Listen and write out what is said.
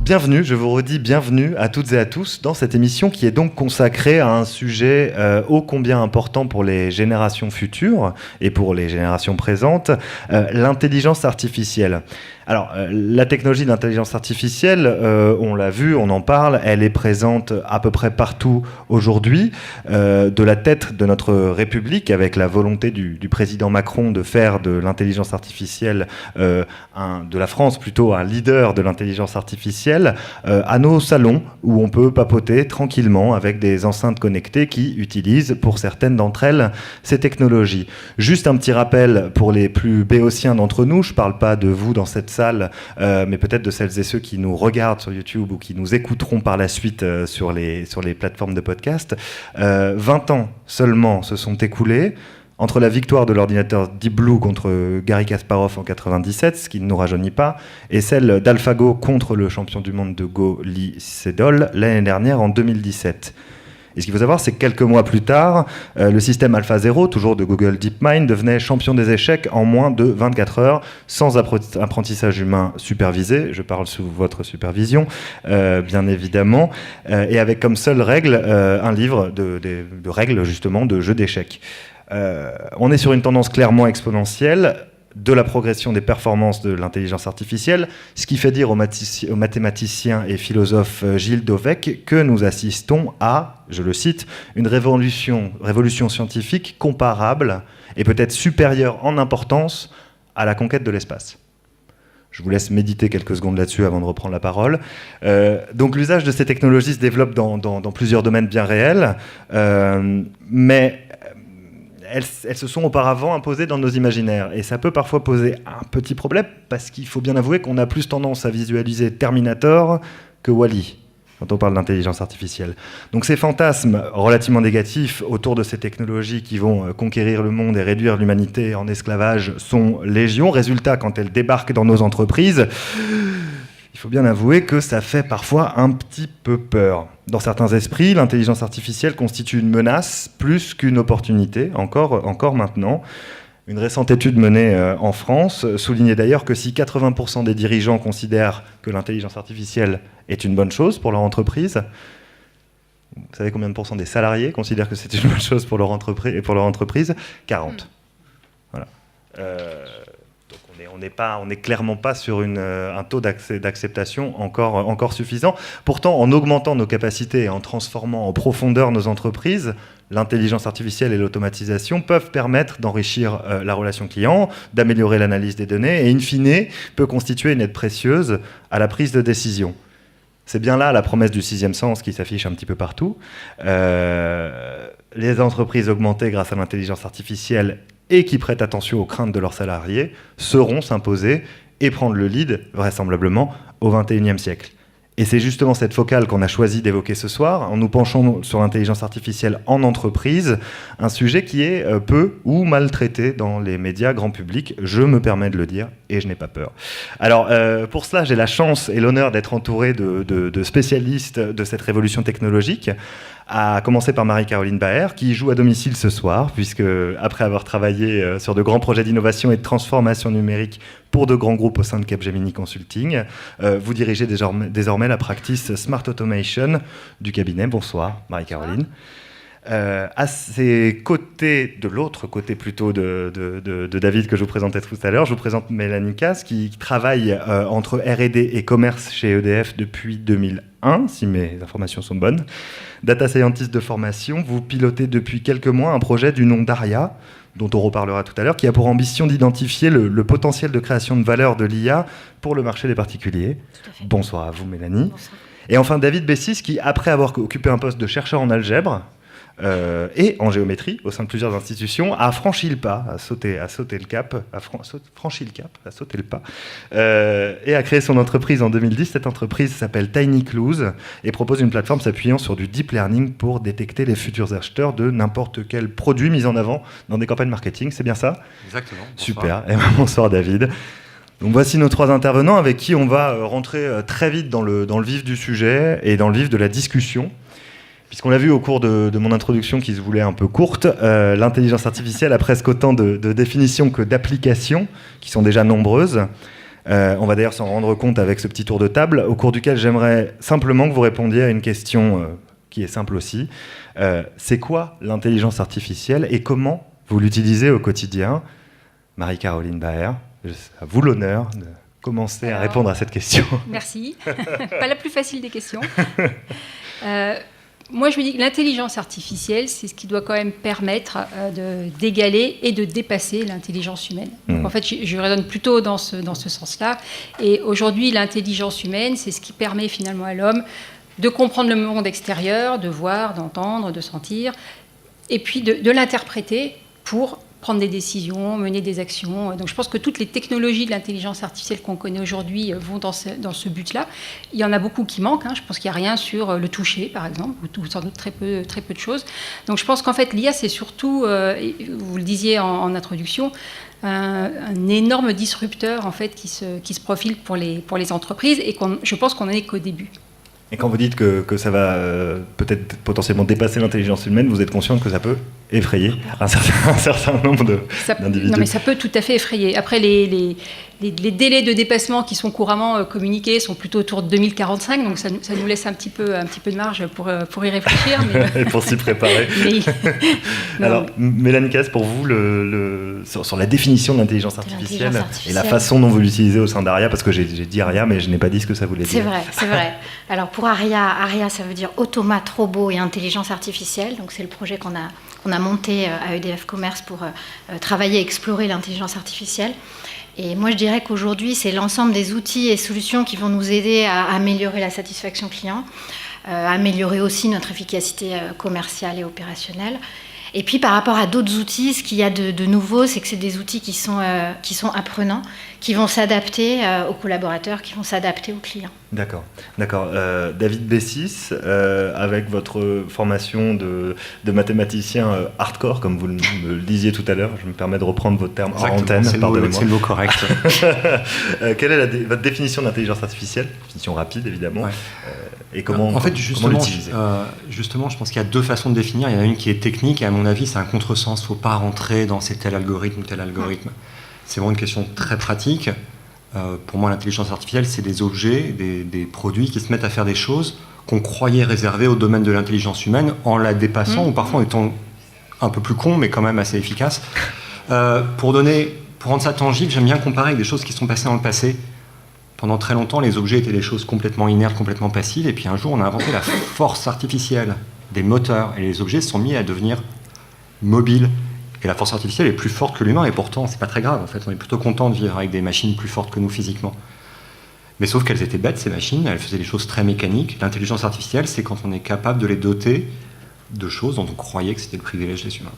bienvenue, je vous redis bienvenue à toutes et à tous dans cette émission qui est donc consacrée à un sujet ô combien important pour les générations futures et pour les générations présentes, l'intelligence artificielle. Alors, la technologie d'intelligence artificielle, on l'a vu, on en parle, elle est présente à peu près partout aujourd'hui, de la tête de notre République, avec la volonté du président Macron de faire de l'intelligence artificielle, de la France plutôt, un leader de l'intelligence artificielle, à nos salons où on peut papoter tranquillement avec des enceintes connectées qui utilisent, pour certaines d'entre elles, ces technologies. Juste un petit rappel pour les plus béotiens d'entre nous, je ne parle pas de vous dans cette salle, mais peut-être de celles et ceux qui nous regardent sur YouTube ou qui nous écouteront par la suite sur les plateformes de podcast. 20 ans seulement se sont écoulés entre la victoire de l'ordinateur Deep Blue contre Garry Kasparov en 97, ce qui ne nous rajeunit pas, et celle d'AlphaGo contre le champion du monde de Go Lee Sedol l'année dernière en 2017. Et ce qu'il faut savoir, c'est que quelques mois plus tard, le système AlphaZero, toujours de Google DeepMind, devenait champion des échecs en moins de 24 heures, sans apprentissage humain supervisé. Je parle sous votre supervision, bien évidemment, et avec comme seule règle un livre de règles, justement, de jeux d'échecs. On est sur une tendance clairement exponentielle de la progression des performances de l'intelligence artificielle, ce qui fait dire au mathématicien et philosophe Gilles Dovec que nous assistons à, je le cite, une révolution scientifique comparable et peut-être supérieure en importance à la conquête de l'espace. Je vous laisse méditer quelques secondes là-dessus avant de reprendre la parole. Donc l'usage de ces technologies se développe dans plusieurs domaines bien réels, mais elles se sont auparavant imposées dans nos imaginaires. Et ça peut parfois poser un petit problème, parce qu'il faut bien avouer qu'on a plus tendance à visualiser Terminator que Wall-E, quand on parle d'intelligence artificielle. Donc ces fantasmes relativement négatifs autour de ces technologies qui vont conquérir le monde et réduire l'humanité en esclavage sont légion. Résultat, quand elles débarquent dans nos entreprises, il faut bien avouer que ça fait parfois un petit peu peur. Dans certains esprits, l'intelligence artificielle constitue une menace plus qu'une opportunité, encore maintenant. Une récente étude menée en France soulignait d'ailleurs que si 80% des dirigeants considèrent que l'intelligence artificielle est une bonne chose pour leur entreprise, vous savez combien de pourcents des salariés considèrent que c'est une bonne chose pour leur entreprise 40. Voilà. On n'est clairement pas sur un taux d'acceptation encore suffisant. Pourtant, en augmentant nos capacités et en transformant en profondeur nos entreprises, l'intelligence artificielle et l'automatisation peuvent permettre d'enrichir la relation client, d'améliorer l'analyse des données et, in fine, peut constituer une aide précieuse à la prise de décision. C'est bien là la promesse du sixième sens qui s'affiche un petit peu partout. Les entreprises augmentées grâce à l'intelligence artificielle et qui prêtent attention aux craintes de leurs salariés, sauront s'imposer et prendre le lead, vraisemblablement, au XXIe siècle. Et c'est justement cette focale qu'on a choisi d'évoquer ce soir, en nous penchant sur l'intelligence artificielle en entreprise, un sujet qui est peu ou mal traité dans les médias grand public, je me permets de le dire, et je n'ai pas peur. Alors, pour cela, j'ai la chance et l'honneur d'être entouré de spécialistes de cette révolution technologique, à commencer par Marie-Caroline Baer, qui joue à domicile ce soir, puisque après avoir travaillé sur de grands projets d'innovation et de transformation numérique pour de grands groupes au sein de Capgemini Consulting, vous dirigez désormais la practice Smart Automation du cabinet. Bonsoir, Marie-Caroline. À ses côtés, de l'autre côté plutôt de David que je vous présentais tout à l'heure, je vous présente Mélanie Casse qui travaille entre R&D et commerce chez EDF depuis 2001, si mes informations sont bonnes. Data scientist de formation, vous pilotez depuis quelques mois un projet du nom d'Aria, dont on reparlera tout à l'heure, qui a pour ambition d'identifier le potentiel de création de valeur de l'IA pour le marché des particuliers. Bonsoir à vous, Mélanie. Bonsoir. Et enfin, David Bessis, qui, après avoir occupé un poste de chercheur en algèbre, et en géométrie au sein de plusieurs institutions, a franchi le pas, a sauté le cap, et a créé son entreprise en 2010. Cette entreprise s'appelle Tiny Clues et propose une plateforme s'appuyant sur du deep learning pour détecter les futurs acheteurs de n'importe quel produit mis en avant dans des campagnes marketing. C'est bien ça ? Exactement. Super. Et bonsoir David. Donc voici nos trois intervenants avec qui on va rentrer très vite dans le vif du sujet et dans le vif de la discussion. Puisqu'on l'a vu au cours de mon introduction qui se voulait un peu courte, l'intelligence artificielle a presque autant de définitions que d'applications, qui sont déjà nombreuses. On va d'ailleurs s'en rendre compte avec ce petit tour de table, au cours duquel j'aimerais simplement que vous répondiez à une question qui est simple aussi. C'est quoi l'intelligence artificielle et comment vous l'utilisez au quotidien? Marie-Caroline Baer, à vous l'honneur de commencer à répondre à cette question. Merci. Pas la plus facile des questions. Moi, je me dis que l'intelligence artificielle, c'est ce qui doit quand même permettre d'égaler et de dépasser l'intelligence humaine. Donc, en fait, je raisonne plutôt dans ce sens-là. Et aujourd'hui, l'intelligence humaine, c'est ce qui permet finalement à l'homme de comprendre le monde extérieur, de voir, d'entendre, de sentir, et puis de l'interpréter pour prendre des décisions, mener des actions. Donc je pense que toutes les technologies de l'intelligence artificielle qu'on connaît aujourd'hui vont dans ce but-là. Il y en a beaucoup qui manquent. Je pense qu'il n'y a rien sur le toucher, par exemple, ou sans doute très peu de choses. Donc je pense qu'en fait, l'IA, c'est surtout, vous le disiez en introduction, un énorme disrupteur en fait, qui se profile pour les entreprises, et je pense qu'on n'en est qu'au début. Et quand vous dites que ça va peut-être potentiellement dépasser l'intelligence humaine, vous êtes consciente que ça peut effrayer un certain nombre d'individus? Non, mais ça peut tout à fait effrayer. Après, les délais de dépassement qui sont couramment communiqués sont plutôt autour de 2045, donc ça nous laisse un petit peu de marge pour y réfléchir. Et pour s'y préparer. Alors, Mélanie Casse, pour vous, sur la définition de l'intelligence artificielle et la façon dont vous l'utilisez au sein d'ARIA, parce que j'ai dit ARIA, mais je n'ai pas dit ce que ça voulait dire. C'est vrai. Alors pour ARIA, ça veut dire automate, robot et intelligence artificielle. Donc c'est le projet qu'on a monté à EDF Commerce pour travailler et explorer l'intelligence artificielle. Et moi, je dirais qu'aujourd'hui, c'est l'ensemble des outils et solutions qui vont nous aider à améliorer la satisfaction client, améliorer aussi notre efficacité commerciale et opérationnelle. Et puis, par rapport à d'autres outils, ce qu'il y a de nouveau, c'est que c'est des outils qui sont apprenants, qui vont s'adapter aux collaborateurs, qui vont s'adapter aux clients. D'accord. David Bessis, avec votre formation de mathématicien hardcore, comme vous me le disiez tout à l'heure, je me permets de reprendre votre terme en antenne, pardonnez-moi. C'est le mot correct. Quelle est votre définition d'intelligence artificielle? Définition rapide, évidemment. Ouais. Et comment l'utiliser? Justement, je pense qu'il y a deux façons de définir. Il y en a une qui est technique, et à mon avis, c'est un contresens. Il ne faut pas rentrer dans c'est tel algorithme ou tel algorithme. C'est vraiment une question très pratique. Pour moi, l'intelligence artificielle, c'est des objets, des produits qui se mettent à faire des choses qu'on croyait réservées au domaine de l'intelligence humaine en la dépassant, ou parfois en étant un peu plus con, mais quand même assez efficace. Pour rendre ça tangible, j'aime bien comparer avec des choses qui sont passées dans le passé. Pendant très longtemps, les objets étaient des choses complètement inertes, complètement passives, et puis un jour, on a inventé la force artificielle, des moteurs, et les objets se sont mis à devenir mobiles. Et la force artificielle est plus forte que l'humain, et pourtant, c'est pas très grave. En fait, on est plutôt content de vivre avec des machines plus fortes que nous physiquement. Mais sauf qu'elles étaient bêtes, ces machines, elles faisaient des choses très mécaniques. L'intelligence artificielle, c'est quand on est capable de les doter de choses dont on croyait que c'était le privilège des humains.